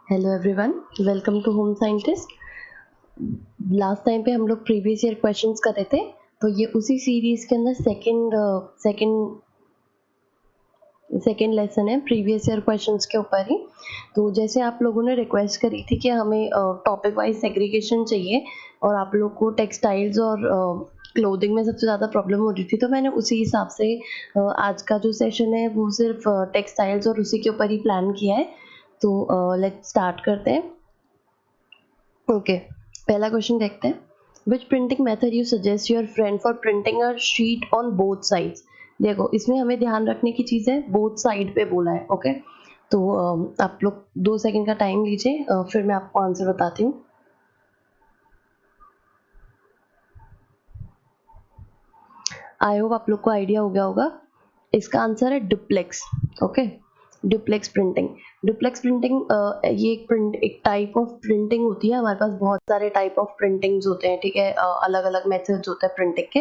Hello everyone, welcome to home scientist. Last time पे हम लोग प्रीवियस ईयर क्वेश्चंस कर रहे थे, तो ये उसी सीरीज के अंदर सेकंड लेसन है प्रीवियस ईयर क्वेश्चंस के ऊपर ही। तो जैसे आप लोगों ने रिक्वेस्ट करी थी कि हमें टॉपिक वाइज सेग्रीगेशन चाहिए और आप लोग को टेक्सटाइल्स और क्लोथिंग में सबसे ज़्यादा प्रॉब्लम हो रही थी, तो मैंने उसी हिसाब से आज का जो सेशन है वो सिर्फ टेक्सटाइल्स और उसी के ऊपर ही प्लान किया है। तो लेट्स स्टार्ट करते हैं। ओके, पहला क्वेश्चन देखते हैं। Which printing method you suggest your friend for printing a sheet on both sides. देखो, इसमें हमें ध्यान रखने की चीज़ है, बोथ साइड पे बोला है। ओके, तो आप लोग 2 सेकंड का टाइम लीजिए, फिर मैं आपको आंसर बताती हूँ। आई होप आप लोग को आइडिया हो गया होगा। इसका आंसर है duplex. Okay, duplex printing. Duplex printing ये एक टाइप ऑफ प्रिंटिंग होती है। हमारे पास बहुत सारे टाइप ऑफ प्रिंटिंग्स होते हैं, ठीक है, अलग अलग मेथड्स होते हैं प्रिंटिंग के।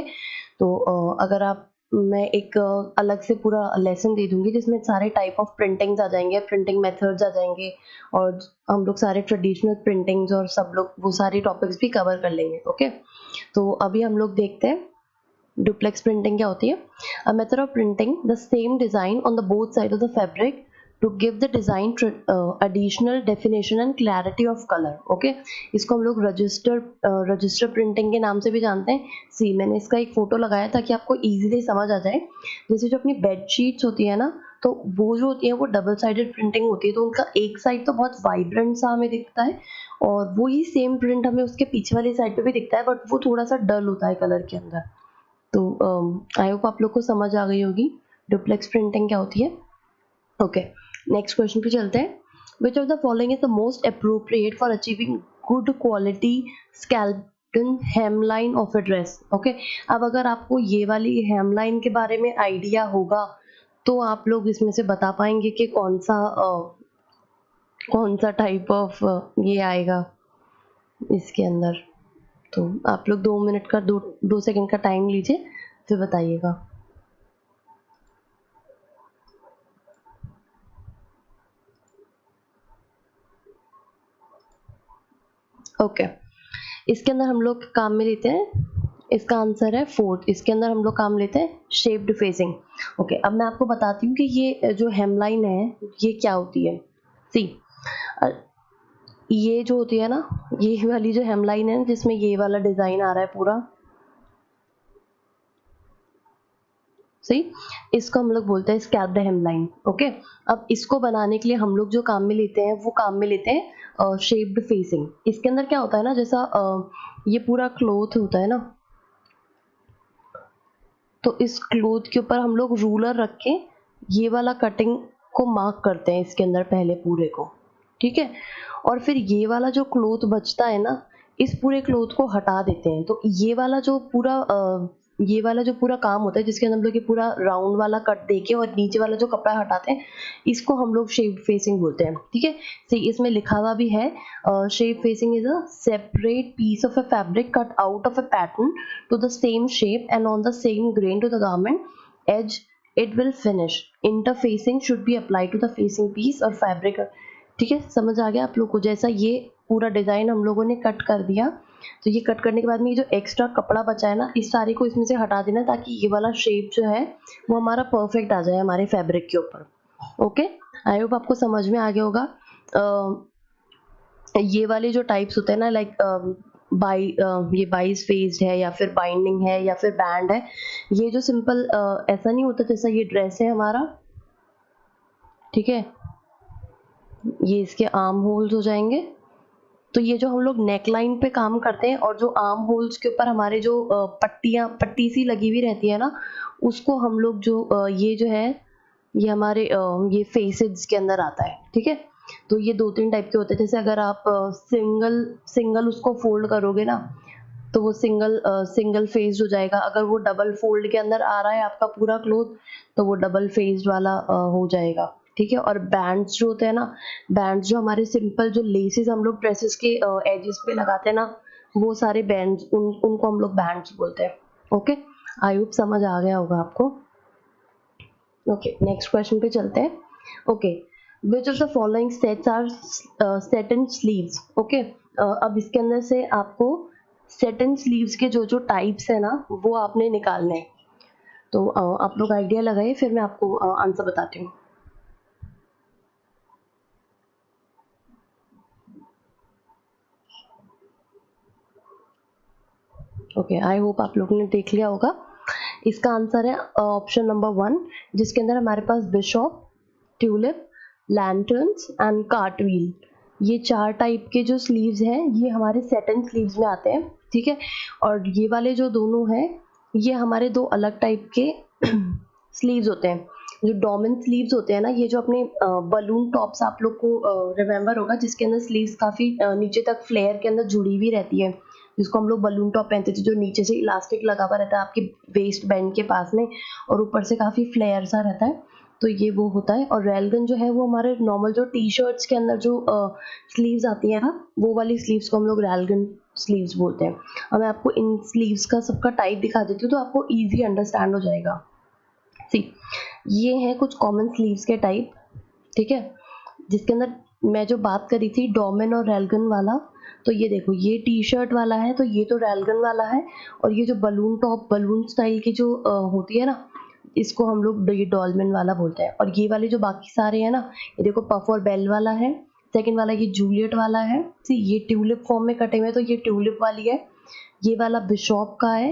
तो अगर आप मैं एक अलग से पूरा लेसन दे दूंगी जिसमें सारे टाइप ऑफ प्रिंटिंग्स आ जाएंगे, प्रिंटिंग मेथड्स आ जाएंगे, और हम लोग सारे ट्रेडिशनल प्रिंटिंग्स और सब लोग वो सारे टॉपिक्स भी कवर कर लेंगे। ओके, तो अभी हम लोग देखते हैं डुप्लेक्स प्रिंटिंग क्या होती है। A method of printing the same design on the both side of the fabric to give the design additional definition and clarity of colour. Okay, इसको हम लोग रजिस्टर प्रिंटिंग के नाम से भी जानते हैं। सी, मैंने इसका एक फोटो लगाया ताकि आपको इजीली समझ आ जाए। जैसे जो अपनी बेड शीट्स होती है ना, तो वो जो होती है वो डबल साइडेड प्रिंटिंग होती है, तो उनका एक साइड तो बहुत वाइब्रेंट सा हमें दिखता है और वही सेम प्रिंट हमें उसके पीछे वाली साइड पे भी दिखता है, बट वो थोड़ा सा डल होता है कलर के अंदर। तो आई होप आप लोग को समझ आ गई होगी डुप्लेक्स प्रिंटिंग क्या होती है। ओके, नेक्स्ट क्वेश्चन पे चलते हैं। Which of the following is the most appropriate for achieving good quality scalloped hemline of a dress. Okay, अब अगर आपको ये वाली हेमलाइन के बारे में आइडिया होगा तो आप लोग इसमें से बता पाएंगे कि कौन सा टाइप ऑफ ये आएगा इसके अंदर। तो आप लोग 2 मिनट का 2 सेकंड का टाइम लीजिए, फिर बताइएगा। ओके, इसके अंदर हम लोग काम में लेते हैं, इसका आंसर है फोर्थ। इसके अंदर हम लोग काम लेते हैं शेप्ड फेसिंग। ओके, अब मैं आपको बताती हूँ कि ये जो हेमलाइन है ये क्या होती है। सी, ये जो होती है ना, ये वाली जो हेमलाइन है जिसमें ये वाला डिजाइन आ रहा है पूरा, सही, इसको हम लोग बोलते हैं स्कैल्प्ड हेमलाइन। ओके, अब इसको बनाने के लिए हम लोग जो काम में लेते हैं वो काम में लेते हैं शेप्ड फेसिंग। इसके अंदर क्या होता है ना, जैसा ये पूरा क्लोथ होता है ना, तो इस क्लोथ के ऊपर हम लोग रूलर रख के ये वाला कटिंग को मार्क करते हैं इसके अंदर पहले पूरे को, ठीक है, और फिर ये वाला जो क्लोथ बचता है ना, इस पूरे क्लोथ को हटा देते हैं। तो ये वाला जो पूरा काम होता है जिसके अंदर हम लोग ये पूरा राउंड वाला कट देके और नीचे वाला जो कपड़ा हटाते हैं, इसको हम लोग शेप्ड फेसिंग बोलते हैं। ठीक है, तो इसमें लिखा हुआ भी है, shape facing is a separate piece of a fabric cut out of a pattern to the same shape and on the same grain to the garment edge it will finish. Interfacing should be applied to the facing piece और fabric। ठीक है, समझ आ गया आप लोग को। जैसा ये पूरा डिजाइन हम लोगों ने कट कर दिया, तो ये कट करने के बाद में ये जो एक्स्ट्रा कपड़ा बचा है ना, इस सारे को इसमें से हटा देना ताकि ये वाला शेप जो है वो हमारा परफेक्ट आ जाए हमारे फैब्रिक के ऊपर। ओके, आई होप आपको समझ में आ गया होगा। ये वाले जो टाइप्स होते हैं ना, लाइक ये बाइस फेस्ड है या फिर बाइंडिंग है या फिर बैंड है, ये जो सिंपल ऐसा नहीं होता जैसा ये ड्रेस है हमारा, ठीक है, ये इसके आर्म होल्स हो जाएंगे। तो ये जो हम लोग नेक लाइन पे काम करते हैं और जो आर्म होल्स के ऊपर हमारे जो पट्टी सी लगी हुई रहती है ना, उसको हम लोग ये जो है ये हमारे ये फेसेस के अंदर आता है। ठीक है, तो ये 2-3 टाइप के होते हैं। जैसे अगर आप सिंगल उसको फोल्ड करोगे ना, तो वो सिंगल फेस्ड हो जाएगा। अगर वो डबल फोल्ड के अंदर आ रहा है आपका पूरा क्लोथ, तो वो डबल फेस्ड वाला हो जाएगा। ठीक है, और बैंड्स जो होते हैं ना, बैंड्स जो हमारे सिंपल जो लेसेस हम लोग ड्रेसेस के एजेस पे लगाते हैं ना, वो सारे बैंड्स उनको हम लोग बैंड्स बोलते हैं। ओके, आई होप समझ आ गया होगा आपको। ओके, नेक्स्ट क्वेश्चन पे चलते हैं। Okay, which of the following sets are set in sleeves. Okay, अब इसके अंदर से आपको सेट इन स्लीव्स के जो जो टाइप्स है ना वो आपने निकालने हैं। तो आप लोग आइडिया लगाइए, फिर मैं आपको आंसर बताती हूँ। ओके, आई होप आप लोगों ने देख लिया होगा। इसका आंसर है ऑप्शन नंबर 1, जिसके अंदर हमारे पास Bishop, tulip, lanterns and cartwheel, ये 4 टाइप के जो स्लीव्स हैं ये हमारे सेटन स्लीव्स में आते हैं। ठीक है, और ये वाले जो दोनों हैं ये हमारे 2 अलग टाइप के स्लीव्स होते हैं। जो डोमेन स्लीव्स होते हैं ना, ये जो अपने बलून टॉप्स आप लोग को रिमेम्बर होगा, जिसके अंदर स्लीव्स काफ़ी नीचे तक फ्लेयर के अंदर जुड़ी हुई रहती है, जिसको हम लोग बलून टॉप पहनते थे, जो नीचे से इलास्टिक लगा हुआ रहता है आपके वेस्ट बैंड के पास में और ऊपर से काफ़ी फ्लेयर सा रहता है, तो ये वो होता है। और रेलगन जो है वो हमारे नॉर्मल जो टी शर्ट्स के अंदर जो स्लीव्स आती है ना, वो वाली स्लीव्स को हम लोग रेलगन स्लीव्स बोलते हैं। अब मैं आपको इन स्लीव्स का सबका टाइप दिखा देती हूँ तो आपको ईजी अंडरस्टैंड हो जाएगा। सी, ये हैं कुछ कॉमन स्लीव्स के टाइप। ठीक है, जिसके अंदर मैं जो बात करी थी डोमेन और रेलगन वाला, तो ये देखो ये टी शर्ट वाला है तो ये तो रेलगन वाला है, और ये जो बलून टॉप बलून स्टाइल की जो होती है ना, इसको हम लोग ये डॉलमेन वाला बोलते हैं। और ये वाले जो बाकी सारे हैं ना, ये देखो पफ और बेल वाला है, सेकंड वाला ये जूलियट वाला है, सी ये ट्यूलिप फॉर्म में कटे हुए तो ये ट्यूलिप वाली है, ये वाला बिशॉप का है,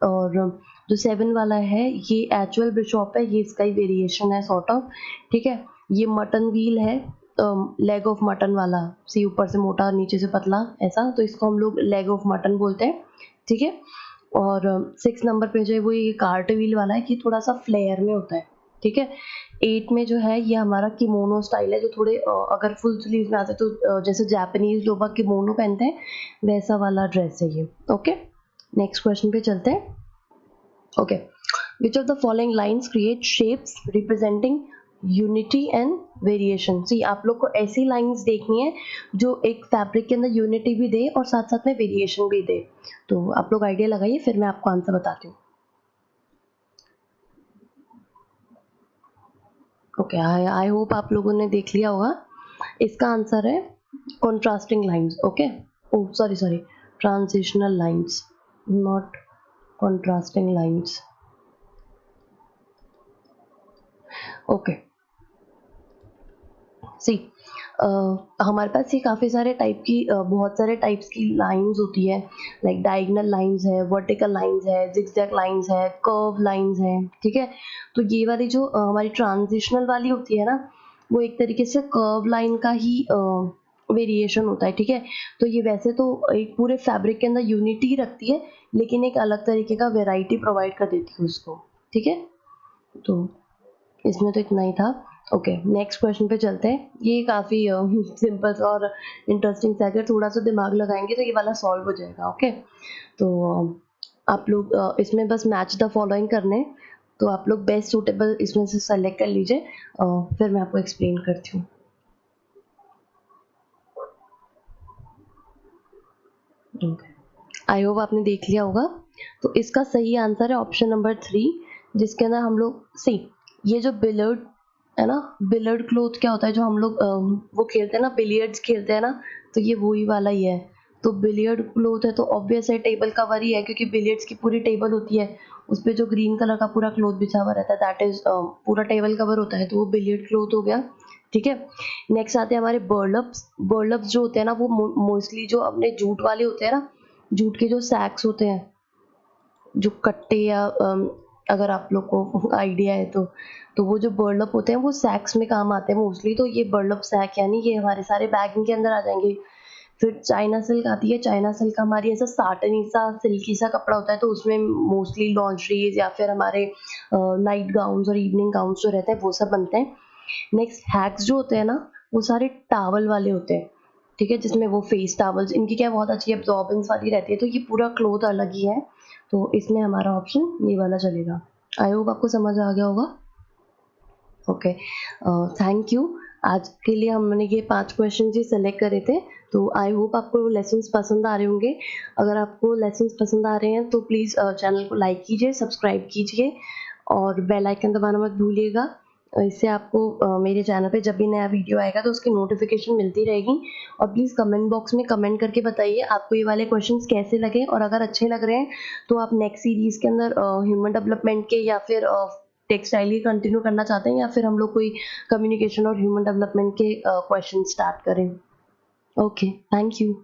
और जो 7 वाला है ये एक्चुअल बिशॉप है, ये इसका ही वेरिएशन है सॉर्ट ऑफ। ठीक है, ये मटन व्हील है, लेग ऑफ मटन वाला, सी ऊपर से मोटा नीचे से पतला ऐसा, तो इसको हम लोग लेग ऑफ मटन बोलते हैं। ठीक है, और 6 नंबर पे जो है वो ये कार्ट व्हील वाला है कि थोड़ा सा फ्लेयर में होता है। ठीक है, 8 में जो है ये हमारा किमोनो स्टाइल है, जो थोड़े अगर फुल स्लीव में आते तो जैसे जापानीज लोग किमोनो पहनते हैं वैसा वाला ड्रेस है ये। ओके, नेक्स्ट क्वेश्चन पे चलते हैं। Okay, which of the following lines create shapes representing unity and variation। सी आप लोग को ऐसी लाइंस देखनी है जो एक फैब्रिक के अंदर यूनिटी भी दे और साथ साथ में वेरिएशन भी दे। तो आप लोग आइडिया लगाइए, फिर मैं आपको आंसर बताती हूँ। ओके, आई होप आप लोगों ने देख लिया होगा। इसका आंसर है contrasting lines. Okay, oh sorry, transitional lines, not contrasting lines. Okay, see हमारे पास ये काफ़ी सारे टाइप की बहुत सारे टाइप्स की लाइंस होती है, लाइक डायगोनल लाइंस है, वर्टिकल लाइंस है, जिगजैग लाइंस है, कर्व लाइंस है। ठीक है, तो ये वाली जो हमारी ट्रांजिशनल वाली होती है ना, वो एक तरीके से कर्व लाइन का ही वेरिएशन होता है। ठीक है, तो ये वैसे तो एक पूरे फैब्रिक के अंदर यूनिटी रखती है, लेकिन एक अलग तरीके का वेराइटी प्रोवाइड कर देती है उसको। ठीक है, तो इसमें तो इतना ही था। ओके, नेक्स्ट क्वेश्चन पे चलते हैं। ये काफ़ी सिंपल और इंटरेस्टिंग सा है, अगर थोड़ा सा दिमाग लगाएंगे तो ये वाला सॉल्व हो जाएगा। ओके, तो आप लोग इसमें बस मैच द फॉलोइंग करने हैं, तो आप लोग बेस्ट सूटेबल इसमें से सेलेक्ट कर लीजिए, फिर मैं आपको एक्सप्लेन करती हूँ। ओके, आई होप आपने देख लिया होगा। तो इसका सही आंसर है ऑप्शन नंबर 3, जिसके अंदर हम लोग सी ये जो बिलियर्ड है ना, बिलियर्ड क्लोथ क्या होता है, जो हम लोग वो खेलते हैं ना, बिलियर्ड्स खेलते हैं ना, तो ये वही वाला ही है। तो बिलियर्ड क्लोथ है तो ऑब्वियस है टेबल कवर ही है, क्योंकि बिलियर्ड्स की पूरी टेबल होती है, उस पर जो ग्रीन कलर का पूरा क्लोथ बिछा हुआ रहता है, दैट इज पूरा टेबल कवर होता है, तो वो बिलियर्ड क्लोथ हो गया। ठीक है, नेक्स्ट आते हैं हमारे बर्लप्स। बर्लप्स जो होते हैं ना, वो मोस्टली जो अपने जूट वाले होते हैं ना, जूट के जो सैक्स होते हैं, जो कट्टे या अगर आप लोग को आइडिया है तो वो जो बर्लप होते हैं वो सैक्स में काम आते हैं मोस्टली, तो ये बर्लप सैक यानी ये हमारे सारे बैगिंग के अंदर आ जाएंगे। फिर चाइना सिल्क आती है, चाइना सिल्क हमारी ऐसा साटनी सा सिल्की सा कपड़ा होता है, तो उसमें मोस्टली लॉन्ड्रीज या फिर हमारे नाइट गाउन्स और इवनिंग गाउन्स जो रहते हैं वो सब बनते हैं। नेक्स्ट हैक्स जो होते हैं ना, वो सारे टावल वाले होते हैं। ठीक है, जिसमें वो फेस टावल्स, इनकी क्या बहुत अच्छी एब्जॉर्बेंस वाली रहती है, तो ये पूरा क्लोथ अलग ही है, तो इसमें हमारा ऑप्शन ये वाला चलेगा। आई होप आपको समझ आ गया होगा। Okay, thank you. आज के लिए हमने ये 5 क्वेश्चन ही सेलेक्ट करे थे, तो आई होप आपको लेसन्स पसंद आ रहे होंगे। अगर आपको लेसन्स पसंद आ रहे हैं तो प्लीज़ चैनल को लाइक कीजिए, सब्सक्राइब कीजिए और बेल आइकन दबाना मत भूलिएगा। इससे आपको मेरे चैनल पे जब भी नया वीडियो आएगा तो उसकी नोटिफिकेशन मिलती रहेगी। और प्लीज़ कमेंट बॉक्स में कमेंट करके बताइए आपको ये वाले क्वेश्चंस कैसे लगे, और अगर अच्छे लग रहे हैं तो आप नेक्स्ट सीरीज़ के अंदर ह्यूमन डेवलपमेंट के या फिर टेक्सटाइल ही कंटिन्यू करना चाहते हैं, या फिर हम लोग कोई कम्युनिकेशन और ह्यूमन डेवलपमेंट के क्वेश्चन स्टार्ट करें। Okay, thank you.